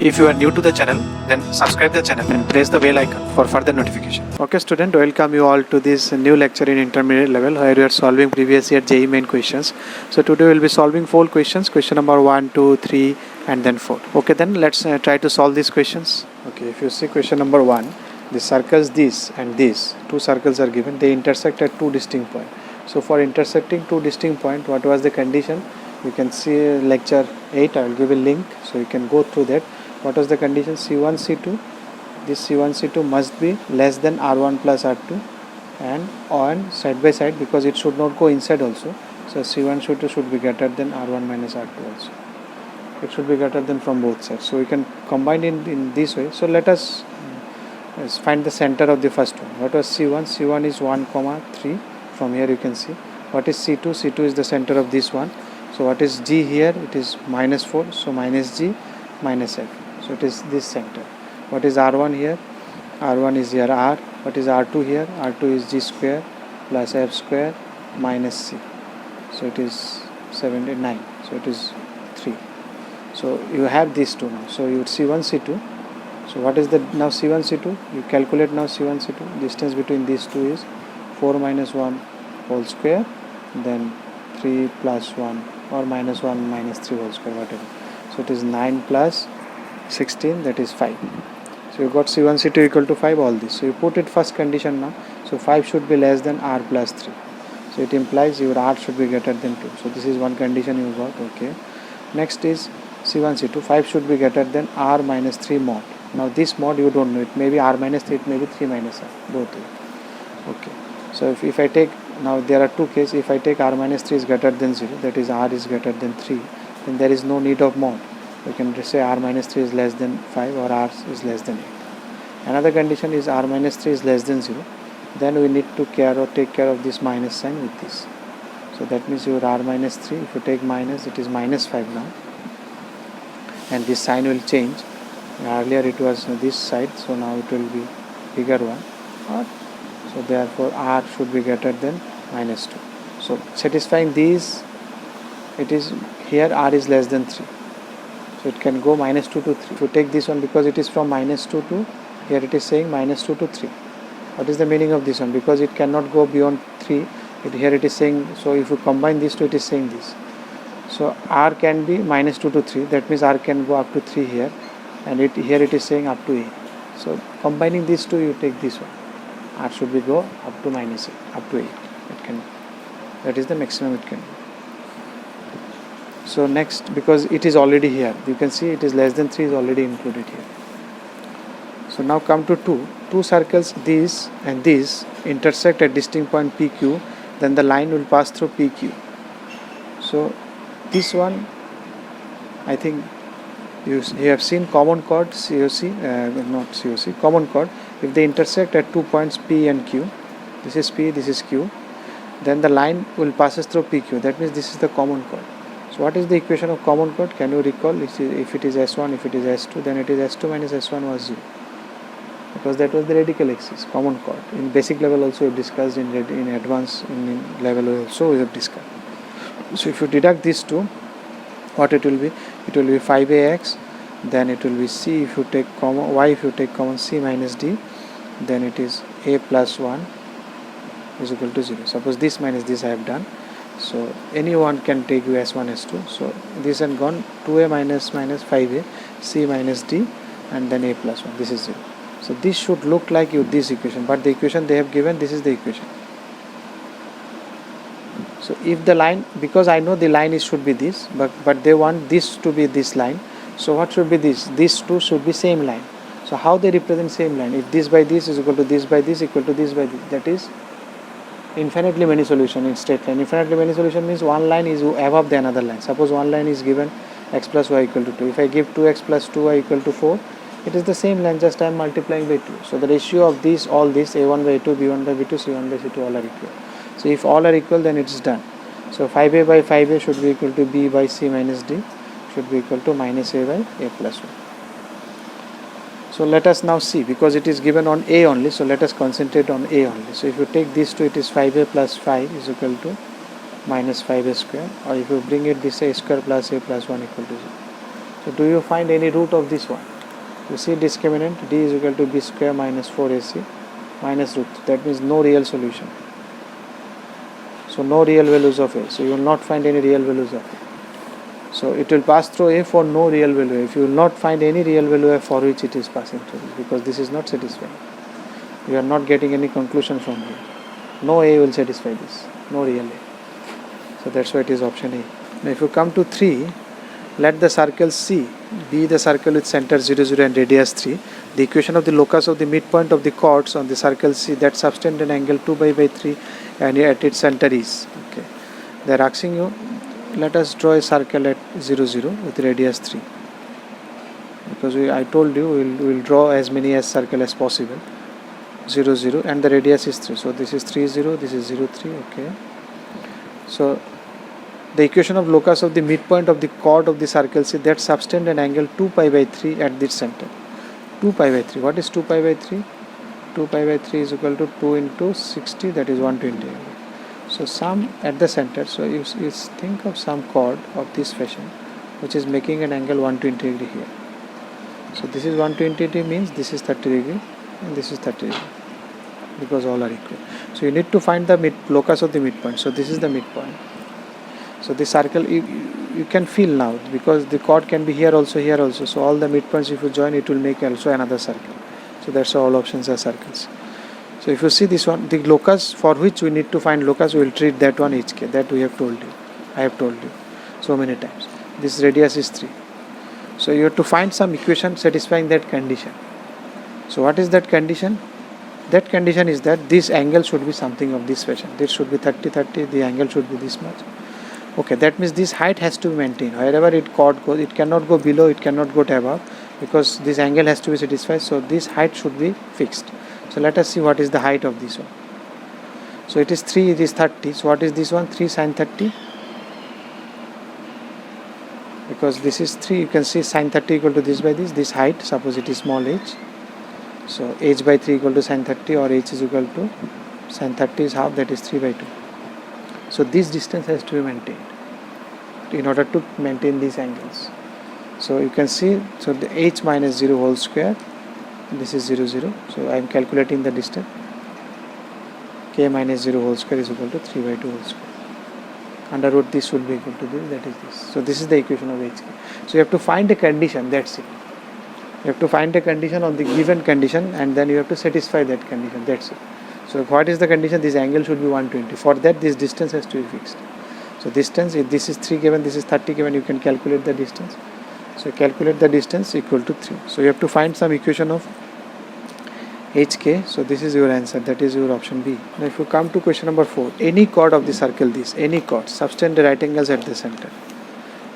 If you are new to the channel, then subscribe the channel and press the bell icon for further notification. Okay student, welcome you all to this new lecture in intermediate level where we are solving previous year JEE main questions. So today we will be solving 4 questions, question number 1, 2, 3 and then 4. Okay, then let's try to solve these questions. Okay, if you see question number 1, the circles this and this, 2 circles are given, they intersect at 2 distinct points. So for intersecting 2 distinct points, what was the condition? You can see lecture 8, I will give a link so you can go through that. What was the condition? C1, C2, this C1, C2 must be less than R1 plus R2 and on side by side because it should not go inside also. So C1, C2 should be greater than R1 minus R2 also. It should be greater than from both sides. So we can combine in this way. So let us find the center of the first one. What was C1? C1 is 1, 3. From here you can see. What is C2? C2 is the center of this one. So what is G here? It is minus 4. So minus G minus F. So it is this center. What is R1 here? R1 is here R. What is R2 here? R2 is G square plus F square minus C. So it is 79. So it is 3. So you have these two now. So you would C1, C2. So what is the now C1, C2? You calculate now C1, C2. Distance between these two is 4 minus 1 whole square. Then 3 plus 1 or minus 1 minus 3 whole square, whatever. So it is 9 plus 16, that is 5. So you got C1, C2 equal to 5, all this. So you put it first condition now. So 5 should be less than R plus 3. So it implies your R should be greater than 2. So this is one condition you got, okay. Next is C1, C2, 5 should be greater than R minus 3 mod. Now this mod you don't know, it may be R minus 3, it may be 3 minus R, both way. Okay. So if I take, now there are two cases, if I take R minus 3 is greater than 0, that is R is greater than 3, then there is no need of mod. We can just say R minus 3 is less than 5 or R is less than 8. Another condition is R minus 3 is less than 0. Then we need to take care of this minus sign with this. So that means your R minus 3, if you take minus, it is minus 5 now. And this sign will change. Earlier it was this side, so now it will be bigger one. So therefore R should be greater than minus 2. So satisfying these, it is here R is less than 3. So it can go minus 2 to 3. If you take this one, because it is from minus 2 to, here it is saying minus 2 to 3. What is the meaning of this one? Because it cannot go beyond 3. Here it is saying, so if you combine these two, it is saying this. So R can be minus 2 to 3. That means R can go up to 3 here. And here it is saying up to 8. So combining these two, you take this one. R should be go up to minus 8, up to 8. It can, that is the maximum it can be. So next, because it is already here, you can see it is less than 3 is already included here. So now come to 2. 2 circles, this and this, intersect at distinct point PQ, then the line will pass through PQ. So this one, I think you have seen common chord COC, not COC, common chord. If they intersect at 2 points P and Q, this is P, this is Q, then the line will passes through PQ. That means this is the common chord. So what is the equation of common chord? Can you recall? If it is S1, if it is S2, then it is S2 minus S1 was 0. Because that was the radical axis, common chord. In basic level also we have discussed, in advanced in level also we have discussed. So if you deduct these two, what it will be? It will be 5AX, then it will be C if you take common, Y if you take common, C minus D, then it is A plus 1 is equal to 0. Suppose this minus this I have done. So anyone can take you S1, S2. So this and gone, 2A minus 5A, C minus D, and then A plus 1. This is 0. So this should look like this equation, but the equation they have given, this is the equation. So if the line, because I know the line should be this, but they want this to be this line. So what should be this? These two should be same line. So how they represent same line? If this by this is equal to this by this equal to this by this, that is infinitely many solution in straight line. Infinitely many solution means one line is above the another line. Suppose one line is given x plus y equal to 2. If I give 2x plus 2y equal to 4, it is the same line, just I am multiplying by 2. So the ratio of these, all this, a1 by 2, b1 by b2, c1 by c2 all are equal. So if all are equal, then it is done. So 5a by 5a should be equal to b by c minus d, should be equal to minus a by a plus 1. So let us now see, because it is given on A only, so let us concentrate on A only. So if you take these two, it is 5A plus 5 is equal to minus 5A square, or if you bring it this A square plus A plus 1 equal to 0. So do you find any root of this one? You see discriminant, d is equal to b square minus 4ac minus root 3. That means no real solution. So no real values of a. So you will not find any real values of a. So it will pass through a for no real value. If you will not find any real value f for which it is passing through this, because this is not satisfying. You are not getting any conclusion from here. No a will satisfy this. No real a. So that's why it is option A. Now if you come to 3, let the circle C be the circle with center 0, 0 and radius 3. The equation of the locus of the midpoint of the chords on the circle C that subtend an angle 2 by 3 and at its center is. Okay. They are asking you, let us draw a circle at 0, 0 with radius 3. Because I told you we will draw as many as circle as possible. 0, 0 and the radius is 3. So this is 3, 0, this is 0, 3. Okay. So the equation of locus of the midpoint of the chord of the circle C that subtend an angle 2 pi by 3 at its center. 2 pi by 3. What is 2 pi by 3? 2 pi by 3 is equal to 2 into 60, that is 120. So some at the center. So you think of some chord of this fashion which is making an angle 120 degree here. So this is 120 degree means this is 30 degree and this is 30 degree because all are equal. So you need to find the locus of the midpoint. So this is the midpoint. So this circle you can feel now because the chord can be here also, here also. So all the midpoints if you join it will make also another circle. So that's all options are circles. So if you see this one, the locus for which we need to find locus, we will treat that one HK. That we have told you. I have told you so many times. This radius is 3. So you have to find some equation satisfying that condition. So what is that condition? That condition is that this angle should be something of this fashion. This should be 30, 30. The angle should be this much. Okay, that means this height has to be maintained. Wherever it chord goes, it cannot go below, it cannot go to above because this angle has to be satisfied. So this height should be fixed. So let us see what is the height of this one. So it is 3, it is 30. So what is this one? 3 sin 30. Because this is 3, you can see sin 30 equal to this by this. This height, suppose it is small h. So h by 3 equal to sin 30 or h is equal to sin 30 is half, that is 3 by 2. So this distance has to be maintained in order to maintain these angles. So you can see, so the h minus 0 whole square, this is 0, 0. So I am calculating the distance. K minus 0 whole square is equal to 3 by 2 whole square. Under root this will be equal to this, that is this. So this is the equation of HK. So you have to find a condition, that's it. You have to find a condition on the given condition and then you have to satisfy that condition, that's it. So what is the condition? This angle should be 120. For that this distance has to be fixed. So distance, if this is 3 given, this is 30 given, you can calculate the distance. So calculate the distance equal to 3. So you have to find some equation of HK. So this is your answer, that is your option B. Now if you come to question number 4, any chord of the circle this, any chord, subtend the right angles at the center.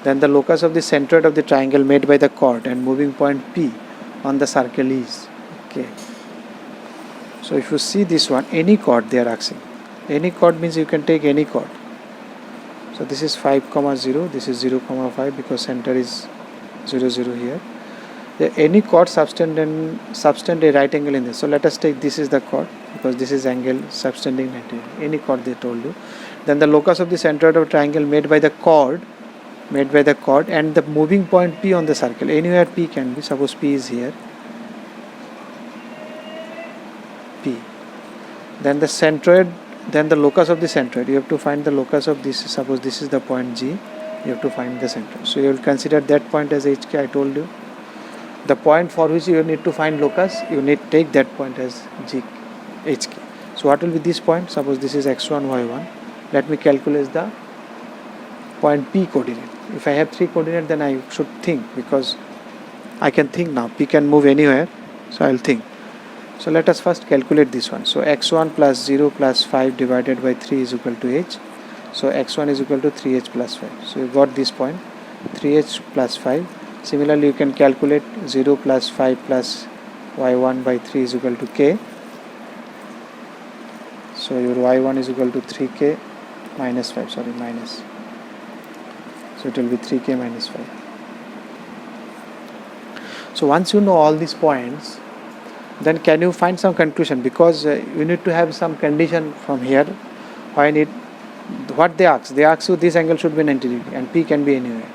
Then the locus of the centroid of the triangle made by the chord and moving point P on the circle is. Okay. So if you see this one, any chord they are asking. Any chord means you can take any chord. So this is 5, 0, this is 0, 5 because center is 0, 0 here. Any chord subtend a right angle in this. So let us take this is the chord because this is angle subtending 90 degree. Any chord they told you. Then the locus of the centroid of triangle made by the chord and the moving point P on the circle. Anywhere P can be. Suppose P is here. P. Then the centroid, then the locus of the centroid. You have to find the locus of this. Suppose this is the point G. You have to find the centroid. So you will consider that point as HK. I told you. The point for which you need to find locus, you need to take that point as G, HK. So what will be this point? Suppose this is x1, y1. Let me calculate the point P coordinate. If I have 3 coordinates, then I should think because I can think now. P can move anywhere. So I will think. So let us first calculate this one. So x1 plus 0 plus 5 divided by 3 is equal to h. So x1 is equal to 3h plus 5. So you got this point, 3h plus 5. Similarly, you can calculate 0 plus 5 plus y1 by 3 is equal to k. So your y1 is equal to 3k minus 5, sorry, minus. So it will be 3k minus 5. So once you know all these points, then can you find some conclusion? Because you need to have some condition from here. What they ask you this angle should be 90 degree and P can be anywhere.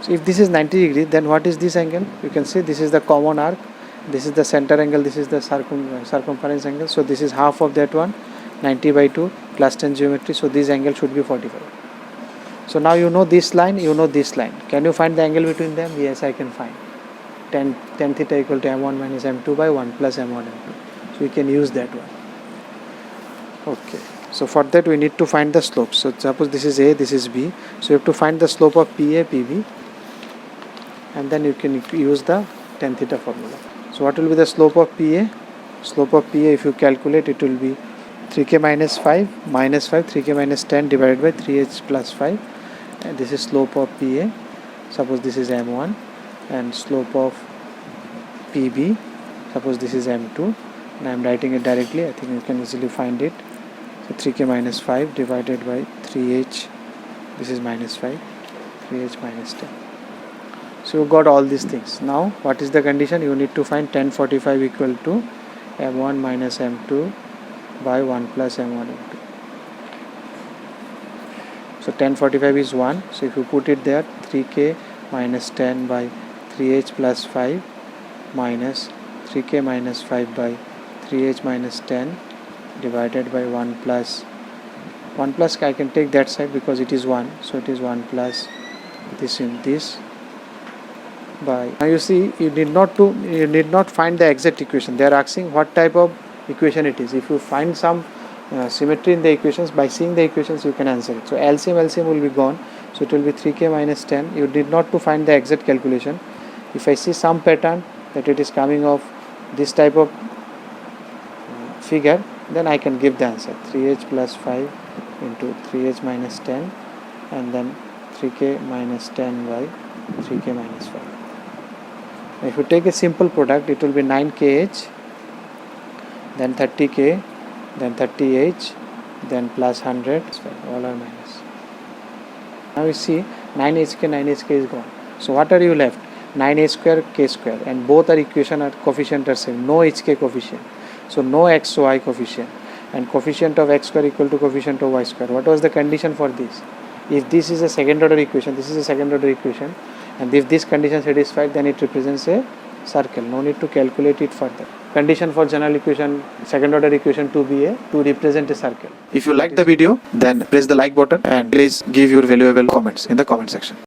So if this is 90 degree, then what is this angle? You can see this is the common arc, this is the center angle, this is the circumference angle. So this is half of that one, 90 by 2, class 10 geometry. So this angle should be 45. So now you know this line, you know this line. Can you find the angle between them? Yes, I can find. Tan theta equal to m1 minus m2 by 1 plus m1 m2. So we can use that one. Okay. So for that we need to find the slope. So suppose this is A, this is B. So you have to find the slope of PA, PB, and then you can use the tan theta formula. So what will be the slope of PA? Slope of PA, if you calculate, it will be 3k minus 5, 3k minus 10 divided by 3h plus 5. And this is slope of PA. Suppose this is m1, and slope of PB, suppose this is m2, and I am writing it directly. I think you can easily find it. So 3k minus 5 divided by 3h, this is minus 5, 3h minus 10. So you got all these things. Now what is the condition? You need to find tan 45 equal to m1 minus m2 by 1 plus m1 m2. So tan 45 is 1. So if you put it there, 3k minus 10 by 3h plus 5 minus 3k minus 5 by 3h minus 10 divided by 1 plus I can take that side because it is 1. So it is 1 plus this in this by. Now you see, you need not find the exact equation. They are asking what type of equation it is. If you find some symmetry in the equations, by seeing the equations you can answer it. So LCM will be gone. So it will be 3k minus 10. You need not to find the exact calculation. If I see some pattern that it is coming of this type of figure, then I can give the answer. 3h plus 5 into 3h minus 10, and then 3k minus 10 by 3k minus 5. If you take a simple product, it will be 9kh, then 30k, then 30h, then plus 100, all are minus. Now you see 9hk is gone. So what are you left? 9h square, k square, and both are equation are coefficient are same. No hk coefficient. So no xy coefficient, and coefficient of x square equal to coefficient of y square. What was the condition for this? If this is a second order equation, this is a second order equation, and if this condition satisfied, then it represents a circle. No need to calculate it further. Condition for general equation, second order equation to represent a circle. If you like the video, then press the like button and please give your valuable comments in the comment section.